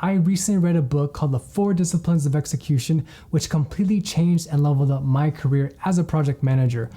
I recently read a book called The 4 Disciplines of Execution, which completely changed and leveled up my career as a project manager.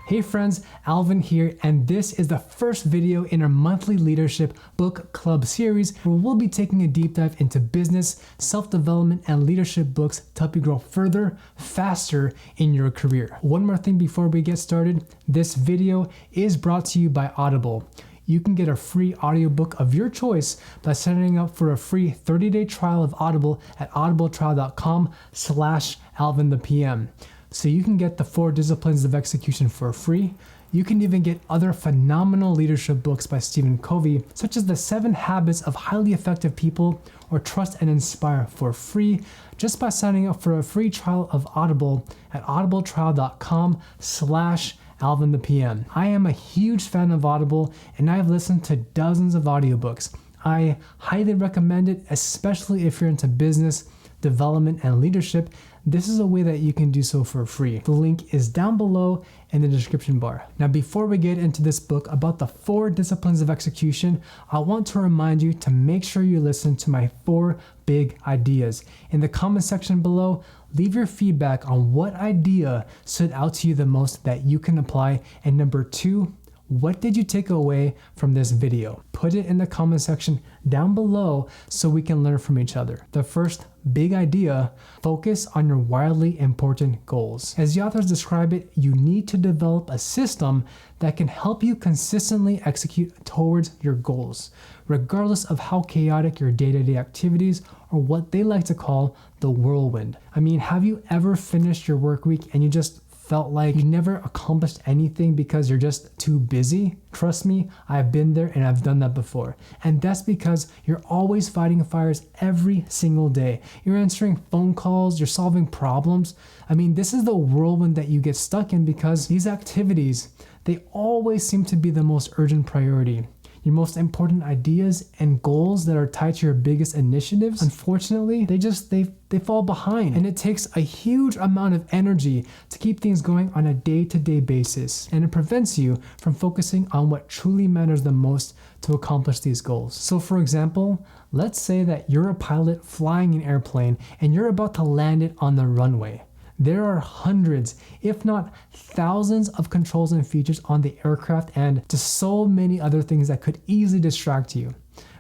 Hey friends, Alvin here, and this is the first video in our monthly leadership book club series where we'll be taking a deep dive into business, self-development, and leadership books to help you grow further, faster in your career. One more thing before we get started, this video is brought to you by Audible. You can get a free audiobook of your choice by signing up for a free 30-day trial of Audible at audibletrial.com/AlvinThePM. So you can get the 4 Disciplines of Execution for free. You can even get other phenomenal leadership books by Covey, such as The 7 Habits of Highly Effective People or Trust and Inspire for free, just by signing up for a free trial of Audible at audibletrial.com/AlvinThePM. I am a huge fan of Audible and I've listened to dozens of audiobooks. I highly recommend it, especially if you're into business, development, and leadership. This is a way that you can do so for free. The link is down below in the description bar. Now, before we get into this book about the 4 disciplines of execution, I want to remind you to make sure you listen to my 4 big ideas. In the comment section below, leave your feedback on what idea stood out to you the most that you can apply. And number 2, what did you take away from this video? Put it in the comment section down below so we can learn from each other. The first big idea, focus on your wildly important goals. As the authors describe it, you need to develop a system that can help you consistently execute towards your goals, regardless of how chaotic your day-to-day activities or what they like to call the whirlwind. I mean, have you ever finished your work week and you just felt like you never accomplished anything because you're just too busy? Trust me, I've been there and I've done that before. And that's because you're always fighting fires every single day. You're answering phone calls, you're solving problems. I mean, this is the whirlwind that you get stuck in because these activities, they always seem to be the most urgent priority. Your most important ideas and goals that are tied to your biggest initiatives, unfortunately, they fall behind. And it takes a huge amount of energy to keep things going on a day-to-day basis. And it prevents you from focusing on what truly matters the most to accomplish these goals. So for example, let's say that you're a pilot flying an airplane and you're about to land it on the runway. There are hundreds, if not thousands, of controls and features on the aircraft and just so many other things that could easily distract you.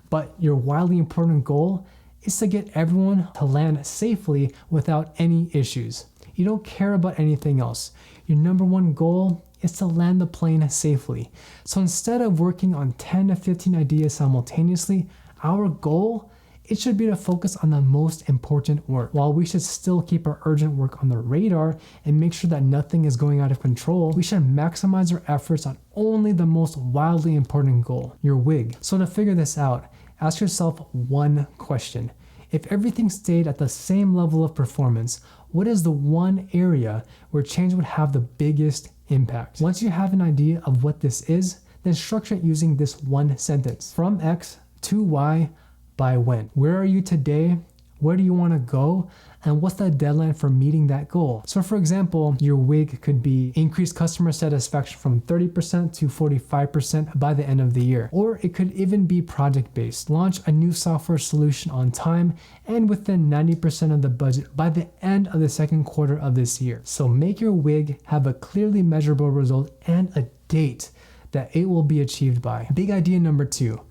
But your wildly important goal is to get everyone to land safely without any issues. You don't care about anything else. Your number one goal is to land the plane safely. So instead of working on 10 to 15 ideas simultaneously, our goal, it should be to focus on the most important work. While we should still keep our urgent work on the radar and make sure that nothing is going out of control, we should maximize our efforts on only the most wildly important goal, your WIG. So to figure this out, ask yourself one question. If everything stayed at the same level of performance, what is the one area where change would have the biggest impact? Once you have an idea of what this is, then structure it using this one sentence. From X to Y, by when? Where are you today? Where do you want to go? And what's the deadline for meeting that goal? So for example, your WIG could be increase customer satisfaction from 30% to 45% by the end of the year. Or it could even be project-based. Launch a new software solution on time and within 90% of the budget by the end of the second quarter of this year. So make your WIG have a clearly measurable result and a date that it will be achieved by. Big idea number 2.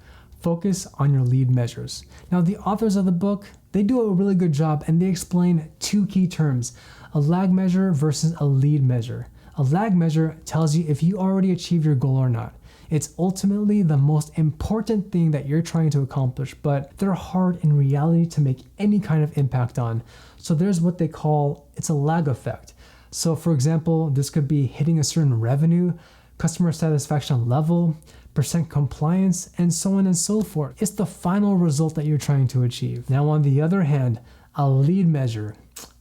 Focus on your lead measures. Now, the authors of the book, they do a really good job and they explain 2 key terms, a lag measure versus a lead measure. A lag measure tells you if you already achieved your goal or not. It's ultimately the most important thing that you're trying to accomplish, but they're hard in reality to make any kind of impact on. So there's what they call, it's a lag effect. So for example, this could be hitting a certain revenue, customer satisfaction level, percent compliance, and so on and so forth. It's the final result that you're trying to achieve. Now, on the other hand, a lead measure,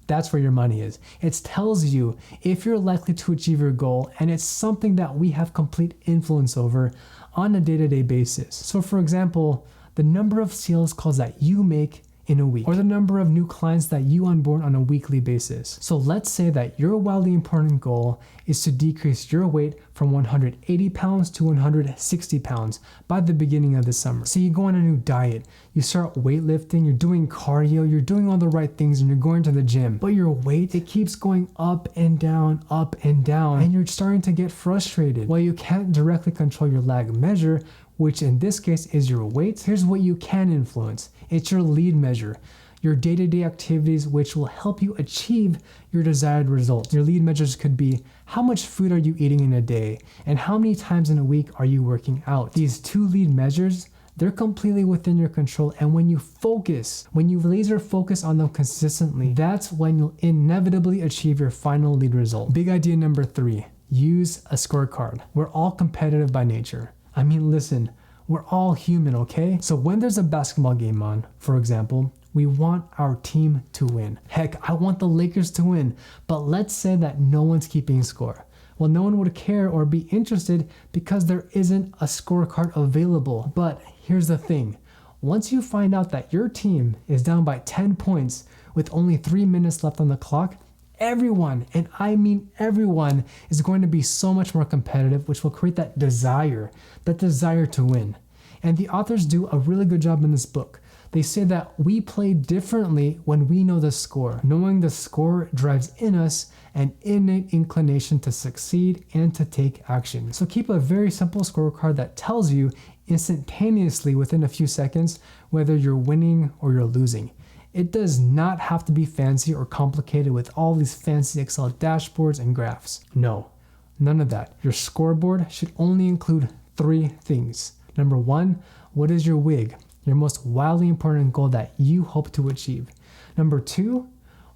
that's where your money is. It tells you if you're likely to achieve your goal, and it's something that we have complete influence over on a day-to-day basis. So for example, the number of sales calls that you make in a week, or the number of new clients that you onboard on a weekly basis. So let's say that your wildly important goal is to decrease your weight from 180 pounds to 160 pounds by the beginning of the summer. So you go on a new diet, you start weightlifting, you're doing cardio, you're doing all the right things, and you're going to the gym. But your weight, it keeps going up and down, and you're starting to get frustrated. While you can't directly control your lag measure, which in this case is your weight, here's what you can influence. It's your lead measure, your day-to-day activities, which will help you achieve your desired results. Your lead measures could be how much food are you eating in a day and how many times in a week are you working out. These two lead measures, they're completely within your control, and when you laser focus on them consistently, that's when you'll inevitably achieve your final lead result. Big idea number 3, use a scorecard. We're all competitive by nature. I mean, listen, we're all human, okay? So when there's a basketball game on, for example, we want our team to win. Heck, I want the Lakers to win, but let's say that no one's keeping score. Well, no one would care or be interested because there isn't a scorecard available. But here's the thing. Once you find out that your team is down by 10 points with only 3 minutes left on the clock, everyone, and I mean everyone, is going to be so much more competitive, which will create that desire to win. And the authors do a really good job in this book. They say that we play differently when we know the score. Knowing the score drives in us an innate inclination to succeed and to take action. So keep a very simple scorecard that tells you instantaneously within a few seconds whether you're winning or you're losing. It does not have to be fancy or complicated with all these fancy Excel dashboards and graphs. No, none of that. Your scoreboard should only include 3 things. Number 1, what is your WIG? Your most wildly important goal that you hope to achieve. Number 2,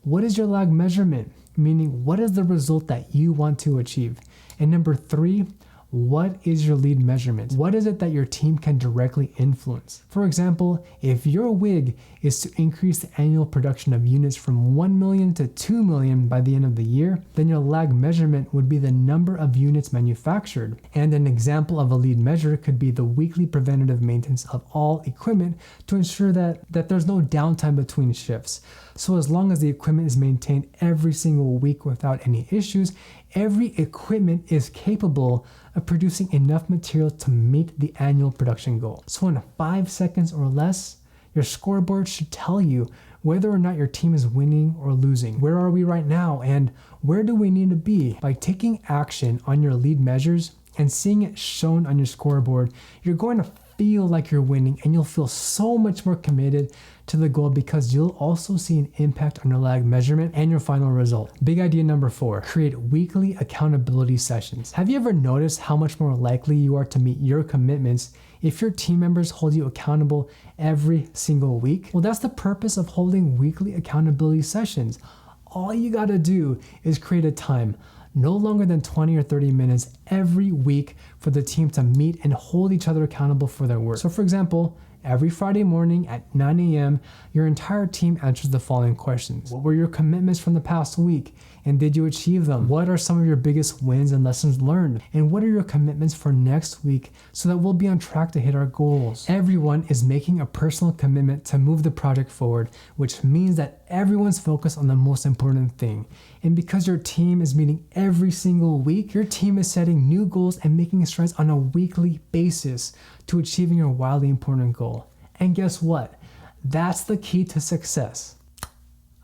what is your lag measurement? Meaning, what is the result that you want to achieve? And number 3, what is your lead measurement? What is it that your team can directly influence? For example, if your WIG is to increase the annual production of units from 1 million to 2 million by the end of the year, then your lag measurement would be the number of units manufactured. And an example of a lead measure could be the weekly preventative maintenance of all equipment to ensure that there's no downtime between shifts. So as long as the equipment is maintained every single week without any issues, every equipment is capable of producing enough material to meet the annual production goal. So in 5 seconds or less, your scoreboard should tell you whether or not your team is winning or losing. Where are we right now, and where do we need to be? By taking action on your lead measures and seeing it shown on your scoreboard, you're going to feel like you're winning, and you'll feel so much more committed to the goal because you'll also see an impact on your lag measurement and your final result. Big idea number 4, create weekly accountability sessions. Have you ever noticed how much more likely you are to meet your commitments if your team members hold you accountable every single week? Well, that's the purpose of holding weekly accountability sessions. All you gotta do is create a time, no longer than 20 or 30 minutes every week, for the team to meet and hold each other accountable for their work. So for example, every Friday morning at 9 a.m., your entire team answers the following questions. What were your commitments from the past week, and did you achieve them? What are some of your biggest wins and lessons learned? And what are your commitments for next week so that we'll be on track to hit our goals? Everyone is making a personal commitment to move the project forward, which means that everyone's focused on the most important thing. And because your team is meeting every single week, your team is setting new goals and making strides on a weekly basis to achieving your wildly important goal. And guess what? That's the key to success.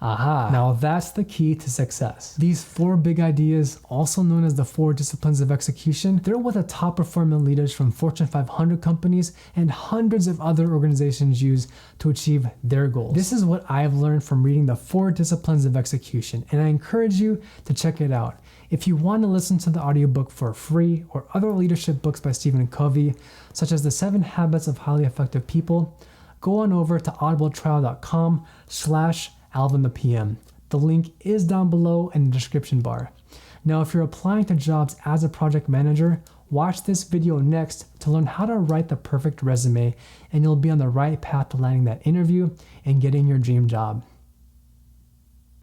Aha. Now that's the key to success. These 4 big ideas, also known as the 4 disciplines of execution, they're what the top performing leaders from Fortune 500 companies and hundreds of other organizations use to achieve their goals. This is what I've learned from reading the 4 disciplines of execution, and I encourage you to check it out. If you want to listen to the audiobook for free or other leadership books by Stephen Covey, such as The 7 Habits of Highly Effective People, go on over to audibletrial.com/AlvinThePM. The link is down below in the description bar. Now, if you're applying to jobs as a project manager, watch this video next to learn how to write the perfect resume, and you'll be on the right path to landing that interview and getting your dream job.